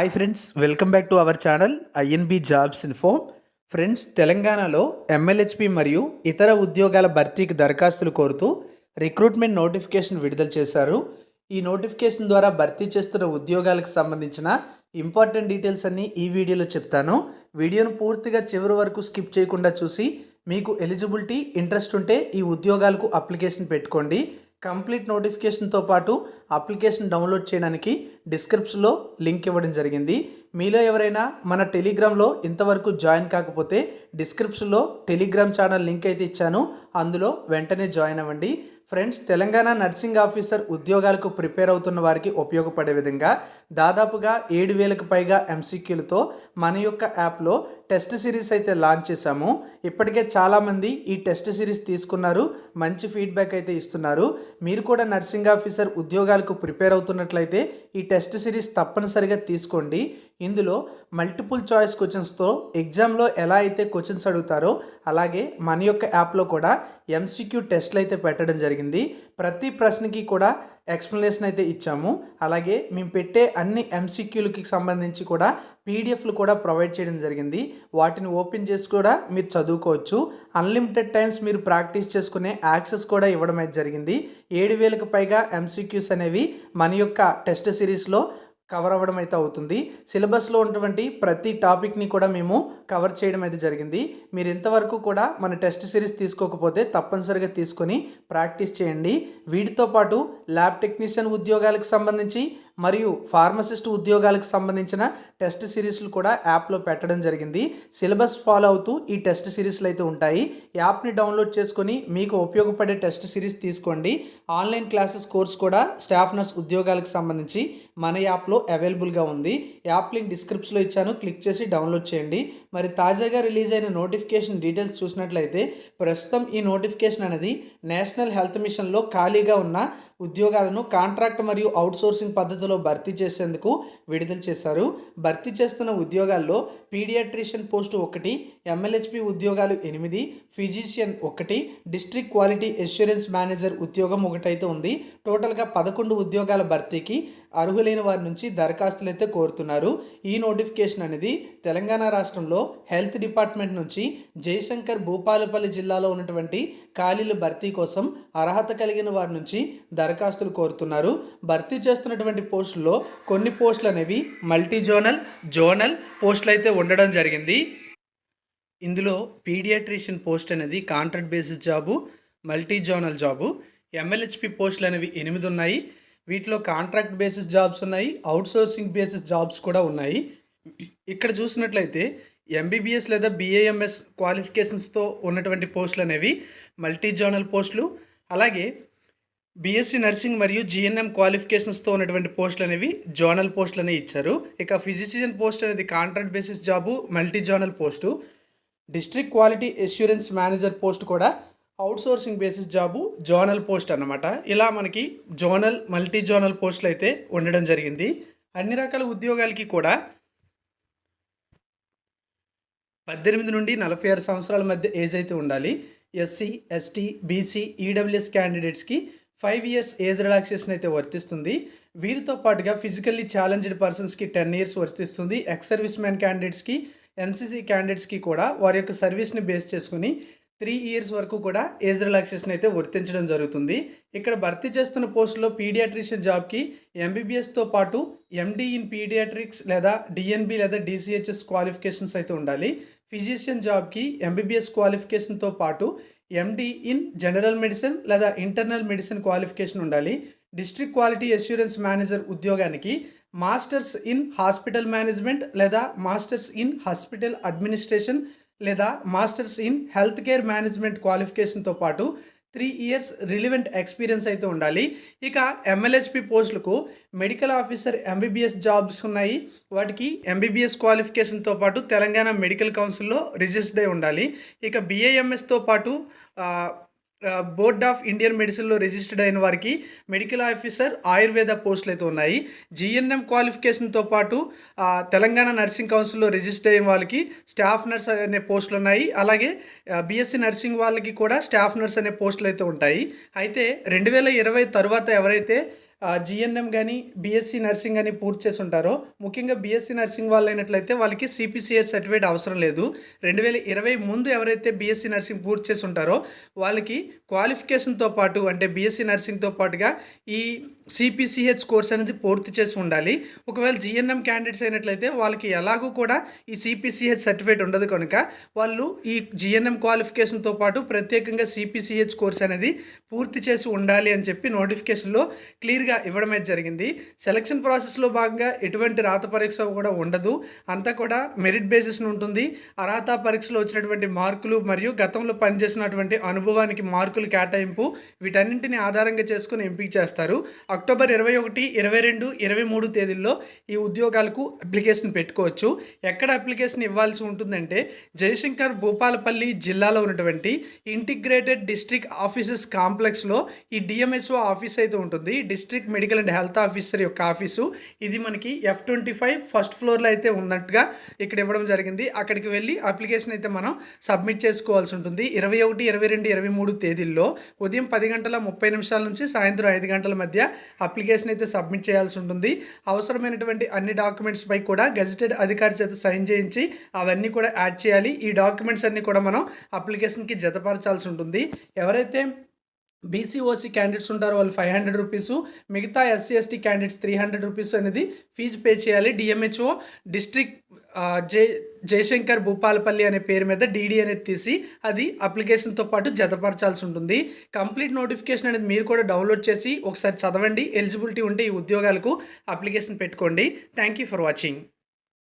Hi friends, welcome back to our channel INB jobs info. Friends, తెలంగాణలో MLHP మరియు ఇతర ఉద్యోగాల భర్తీకి దరఖాస్తులు కోరుతూ రిక్రూట్మెంట్ నోటిఫికేషన్ విడుదల చేశారు. ఈ నోటిఫికేషన్ ద్వారా భర్తీ చేస్తున్న ఉద్యోగాలకు సంబంధించిన ఇంపార్టెంట్ డీటెయిల్స్ అన్నీ ఈ వీడియోలో చెప్తాను. వీడియోను పూర్తిగా చివరి వరకు స్కిప్ చేయకుండా చూసి మీకు ఎలిజిబిలిటీ ఇంట్రెస్ట్ ఉంటే ఈ ఉద్యోగాలకు అప్లికేషన్ పెట్టుకోండి. కంప్లీట్ నోటిఫికేషన్తో పాటు అప్లికేషన్ డౌన్లోడ్ చేయడానికి డిస్క్రిప్షన్లో లింక్ ఇవ్వడం జరిగింది. మీలో ఎవరైనా మన టెలిగ్రామ్లో ఇంతవరకు జాయిన్ కాకపోతే డిస్క్రిప్షన్లో టెలిగ్రామ్ ఛానల్ లింక్ అయితే ఇచ్చాను, అందులో వెంటనే జాయిన్ అవ్వండి. ఫ్రెండ్స్, తెలంగాణ నర్సింగ్ ఆఫీసర్ ఉద్యోగాలకు ప్రిపేర్ అవుతున్న వారికి ఉపయోగపడే విధంగా దాదాపుగా 7,000కు పైగా ఎంసీక్యూలతో మన యొక్క యాప్లో టెస్ట్ సిరీస్ అయితే లాంచ్ చేశాము. ఇప్పటికే చాలామంది ఈ టెస్ట్ సిరీస్ తీసుకున్నారు, మంచి ఫీడ్బ్యాక్ అయితే ఇస్తున్నారు. మీరు కూడా నర్సింగ్ ఆఫీసర్ ఉద్యోగాలకు ప్రిపేర్ అవుతున్నట్లయితే ఈ టెస్ట్ సిరీస్ తప్పనిసరిగా తీసుకోండి. ఇందులో మల్టిపుల్ చాయిస్ క్వశ్చన్స్తో ఎగ్జామ్లో ఎలా అయితే క్వశ్చన్స్ అడుగుతారో అలాగే మన యొక్క యాప్లో కూడా ఎంసీక్యూ టెస్ట్లు అయితే పెట్టడం జరిగింది. ప్రతి ప్రశ్నకి కూడా ఎక్స్ప్లెనేషన్ అయితే ఇచ్చాము. అలాగే మేము పెట్టే అన్ని ఎంసీక్యూలకి సంబంధించి కూడా పీడిఎఫ్లు కూడా ప్రొవైడ్ చేయడం జరిగింది. వాటిని ఓపెన్ చేసి కూడా మీరు చదువుకోవచ్చు. అన్లిమిటెడ్ టైమ్స్ మీరు ప్రాక్టీస్ చేసుకునే యాక్సెస్ కూడా ఇవ్వడం అయితే జరిగింది. 7,000కు పైగా ఎంసీక్యూస్ అనేవి మన యొక్క టెస్ట్ సిరీస్లో కవర్ అవ్వడం అయితే అవుతుంది. సిలబస్లో ఉన్నటువంటి ప్రతి టాపిక్ని కూడా మేము కవర్ చేయడం అయితే జరిగింది. మీరు ఇంతవరకు కూడా మన టెస్ట్ సిరీస్ తీసుకోకపోతే తప్పనిసరిగా తీసుకొని ప్రాక్టీస్ చేయండి. వీటితో పాటు ల్యాబ్ టెక్నీషియన్ ఉద్యోగాలకు సంబంధించి మరియు ఫార్మసిస్ట్ ఉద్యోగాలకు సంబంధించిన టెస్ట్ సిరీస్లు కూడా యాప్లో పెట్టడం జరిగింది. సిలబస్ ఫాలో అవుతూ ఈ టెస్ట్ సిరీస్లు అయితే ఉంటాయి. యాప్ని డౌన్లోడ్ చేసుకొని మీకు ఉపయోగపడే టెస్ట్ సిరీస్ తీసుకోండి. ఆన్లైన్ క్లాసెస్ కోర్స్ కూడా స్టాఫ్ నర్స్ ఉద్యోగాలకు సంబంధించి మన యాప్లో అవైలబుల్గా ఉంది. యాప్ లింక్ డిస్క్రిప్షన్లో ఇచ్చాను, క్లిక్ చేసి డౌన్లోడ్ చేయండి. మరి తాజాగా రిలీజ్ అయిన నోటిఫికేషన్ డీటెయిల్స్ చూసినట్లయితే ప్రస్తుతం ఈ నోటిఫికేషన్ అనేది నేషనల్ హెల్త్ మిషన్లో ఖాళీగా ఉన్న ఉద్యోగాలను కాంట్రాక్ట్ మరియు అవుట్సోర్సింగ్ పద్ధతిలో భర్తీ చేసేందుకు విడుదల చేశారు. భర్తీ చేస్తున్న ఉద్యోగాల్లో పీడియాట్రిషియన్ పోస్టు 1, ఎంఎల్హెచ్పి ఉద్యోగాలు 8, physician 1, district quality assurance manager ఉద్యోగం 1 అయితే ఉంది. టోటల్గా 11 ఉద్యోగాల భర్తీకి అర్హులైన వారి నుంచి దరఖాస్తులు అయితే కోరుతున్నారు. ఈ నోటిఫికేషన్ అనేది తెలంగాణ రాష్ట్రంలో హెల్త్ డిపార్ట్మెంట్ నుంచి జయశంకర్ భూపాలపల్లి జిల్లాలో ఉన్నటువంటి ఖాళీల భర్తీ కోసం అర్హత కలిగిన వారి నుంచి దరఖాస్తులు కోరుతున్నారు. భర్తీ చేస్తున్నటువంటి పోస్టుల్లో కొన్ని పోస్టులు అనేవి మల్టీ జోనల్ పోస్టులు అయితే ఉండడం జరిగింది. ఇందులో పీడియాట్రిషియన్ పోస్ట్ అనేది contract basis job, multi zonal job. MLHP పోస్టులు అనేవి 8 ఉన్నాయి. వీటిలో కాంట్రాక్ట్ బేసిస్ జాబ్స్ ఉన్నాయి, అవుట్సోర్సింగ్ బేసిస్ జాబ్స్ కూడా ఉన్నాయి. ఇక్కడ చూసినట్లయితే ఎంబీబీఎస్ లేదా బీఏఎంఎస్ క్వాలిఫికేషన్స్తో ఉన్నటువంటి పోస్టులు అనేవి మల్టీ జోనల్ పోస్టులు. అలాగే బీఎస్సీ నర్సింగ్ మరియు జిఎన్ఎం క్వాలిఫికేషన్స్తో ఉన్నటువంటి పోస్టులు అనేవి జోనల్ పోస్టులు అనేవి ఇచ్చారు. ఇక ఫిజిషియన్ పోస్ట్ అనేది contract basis job, multi zonal post. District quality assurance manager post కూడా outsourcing basis job, zonal post అన్నమాట. ఇలా మనకి జోనల్, మల్టీ జోనల్ పోస్టులు అయితే ఉండడం జరిగింది. అన్ని రకాల ఉద్యోగాలకి కూడా 18 నుండి 46 సంవత్సరాల మధ్య ఏజ్ అయితే ఉండాలి. ఎస్సీ, ఎస్టీ, బీసీ, ఈడబ్ల్యూఎస్ క్యాండిడేట్స్కి 5 ఇయర్స్ ఏజ్ రిలాక్సేషన్ అయితే వర్తిస్తుంది. వీరితో పాటుగా ఫిజికల్లీ ఛాలెంజ్డ్ పర్సన్స్కి 10 ఇయర్స్ వర్తిస్తుంది. ఎక్స్ సర్వీస్ మ్యాన్ క్యాండిడేట్స్కి, ఎన్సీసీ క్యాండిడేట్స్కి కూడా వారి యొక్క సర్వీస్ని బేస్ చేసుకుని 3 ఇయర్స్ వరకు కూడా ఏజ్ రిలాక్సేషన్ అయితే వర్తించడం జరుగుతుంది. ఇక్కడ భర్తీ చేస్తున్న పోస్టులో పీడియాట్రిషియన్ జాబ్కి ఎంబీబీఎస్తో పాటు ఎండి ఇన్ పీడియాట్రిక్స్ లేదా డిఎన్బి లేదా డిసిహెచ్ఎస్ క్వాలిఫికేషన్స్ అయితే ఉండాలి. ఫిజిషియన్ జాబ్కి ఎంబీబీఎస్ క్వాలిఫికేషన్తో పాటు ఎండి ఇన్ జనరల్ మెడిసిన్ లేదా ఇంటర్నల్ మెడిసిన్ క్వాలిఫికేషన్ ఉండాలి. డిస్ట్రిక్ట్ క్వాలిటీ అష్యూరెన్స్ మేనేజర్ ఉద్యోగానికి మాస్టర్స్ ఇన్ హాస్పిటల్ మేనేజ్మెంట్ లేదా మాస్టర్స్ ఇన్ హాస్పిటల్ అడ్మినిస్ట్రేషన్ లేదా masters in health care management క్వాలిఫికేషన్తో పాటు 3 ఇయర్స్ రిలివెంట్ ఎక్స్పీరియన్స్ అయితే ఉండాలి. ఇక ఎంఎల్హెచ్పి పోస్టులకు మెడికల్ ఆఫీసర్ ఎంబీబీఎస్ జాబ్స్ ఉన్నాయి. వాటికి ఎంబీబీఎస్ క్వాలిఫికేషన్తో పాటు తెలంగాణ మెడికల్ కౌన్సిల్లో రిజిస్టర్డ్ అయి ఉండాలి. ఇక బీఏఎంఎస్తో పాటు బోర్డ్ ఆఫ్ ఇండియన్ మెడిసిన్లో రిజిస్టర్డ్ అయిన వారికి మెడికల్ ఆఫీసర్ ఆయుర్వేద పోస్టులు అయితే ఉన్నాయి. జిఎన్ఎం క్వాలిఫికేషన్తో పాటు తెలంగాణ నర్సింగ్ కౌన్సిల్లో రిజిస్టర్ అయిన వాళ్ళకి స్టాఫ్ నర్స్ అనే పోస్టులు ఉన్నాయి. అలాగే బీఎస్సీ నర్సింగ్ వాళ్ళకి కూడా స్టాఫ్ నర్స్ అనే పోస్టులు అయితే ఉంటాయి. అయితే 2020 తర్వాత ఎవరైతే జీఎన్ఎం గానీ, బీఎస్సీ నర్సింగ్ గానీ పూర్తి చేసుంటారో, ముఖ్యంగా బీఎస్సీ నర్సింగ్ వాళ్ళైనట్లయితే వాళ్ళకి సీపీసీహెచ్ సర్టిఫికేట్ అవసరం లేదు. 2020 ముందు ఎవరైతే బీఎస్సీ నర్సింగ్ పూర్తి చేసుంటారో వాళ్ళకి క్వాలిఫికేషన్‌తో పాటు అంటే బీఎస్సీ నర్సింగ్‌తో పాటుగా ఈ సీపీసీహెచ్ కోర్స్ అనేది పూర్తి చేసి ఉండాలి. ఒకవేళ జీఎన్ఎం క్యాండిడేట్స్ అయినట్లయితే వాళ్ళకి ఎలాగూ కూడా ఈ సీపీసీహెచ్ సర్టిఫికేట్ ఉండదు కనుక వాళ్ళు ఈ జీఎన్ఎం క్వాలిఫికేషన్‌తో పాటు ప్రత్యేకంగా సీపీసీహెచ్ కోర్స్ అనేది పూర్తి చేసి ఉండాలి అని చెప్పి నోటిఫికేషన్‌లో క్లియర్‌గా ఇవ్వడం అయితే జరిగింది. సెలక్షన్ ప్రాసెస్‌లో భాగంగా ఎటువంటి రాత పరీక్ష కూడా ఉండదు. అంతా కూడా మెరిట్ బేసిస్‌న ఉంటుంది. అర్హత పరీక్షలో వచ్చినటువంటి మార్కులు మరియు గతంలో పనిచేసినటువంటి అనుభవానికి మార్కులు కేటాయింపు వీటన్నింటిని ఆధారంగా చేసుకొని ఎంపిక చేస్తారు. అక్టోబర్ 21, 22, 23 తేదీల్లో ఈ ఉద్యోగాలకు అప్లికేషన్ పెట్టుకోవచ్చు. ఎక్కడ అప్లికేషన్ ఇవ్వాల్సి ఉంటుందంటే జయశంకర్ భూపాలపల్లి జిల్లాలో ఉన్నటువంటి ఇంటిగ్రేటెడ్ డిస్ట్రిక్ట్ ఆఫీసెస్ కాంప్లెక్స్లో ఈ డిఎంహెచ్ఓ ఆఫీస్ అయితే ఉంటుంది. District medical and health officer యొక్క ఆఫీసు ఇది మనకి F25 ఫస్ట్ ఫ్లోర్లో అయితే ఉన్నట్టుగా ఇక్కడ ఇవ్వడం జరిగింది. అక్కడికి వెళ్ళి అప్లికేషన్ అయితే మనం సబ్మిట్ చేసుకోవాల్సి ఉంటుంది. 21, 22, 23 తేదీల్లో ఉదయం 10:30 నుంచి సాయంత్రం 5 గంటల మధ్య అప్లికేషన్ అయితే సబ్మిట్ చేయాల్సి ఉంటుంది. అవసరమైనటువంటి అన్ని డాక్యుమెంట్స్పై కూడా గెజిటెడ్ అధికారి చేత సైన్ చేయించి అవన్నీ కూడా యాడ్ చేయాలి. ఈ డాక్యుమెంట్స్ అన్నీ కూడా మనం అప్లికేషన్కి జతపరచాల్సి ఉంటుంది. ఎవరైతే బీసీ ఓసీ క్యాండిడేట్స్ ఉంటారో వాళ్ళు ₹500, మిగతా ఎస్సీ ఎస్టీ క్యాండిడేట్స్ ₹300 అనేది ఫీజు పే చేయాలి. డిఎంహెచ్ఓ డిస్ట్రిక్ట్ జయశంకర్ భూపాలపల్లి అనే పేరు మీద డీడీ అనేది తీసి అది అప్లికేషన్తో పాటు జతపరచాల్సి ఉంటుంది. కంప్లీట్ నోటిఫికేషన్ అనేది మీరు కూడా డౌన్లోడ్ చేసి ఒకసారి చదవండి. ఎలిజిబిలిటీ ఉంటే ఈ ఉద్యోగాలకు అప్లికేషన్ పెట్టుకోండి. Thank you for watching.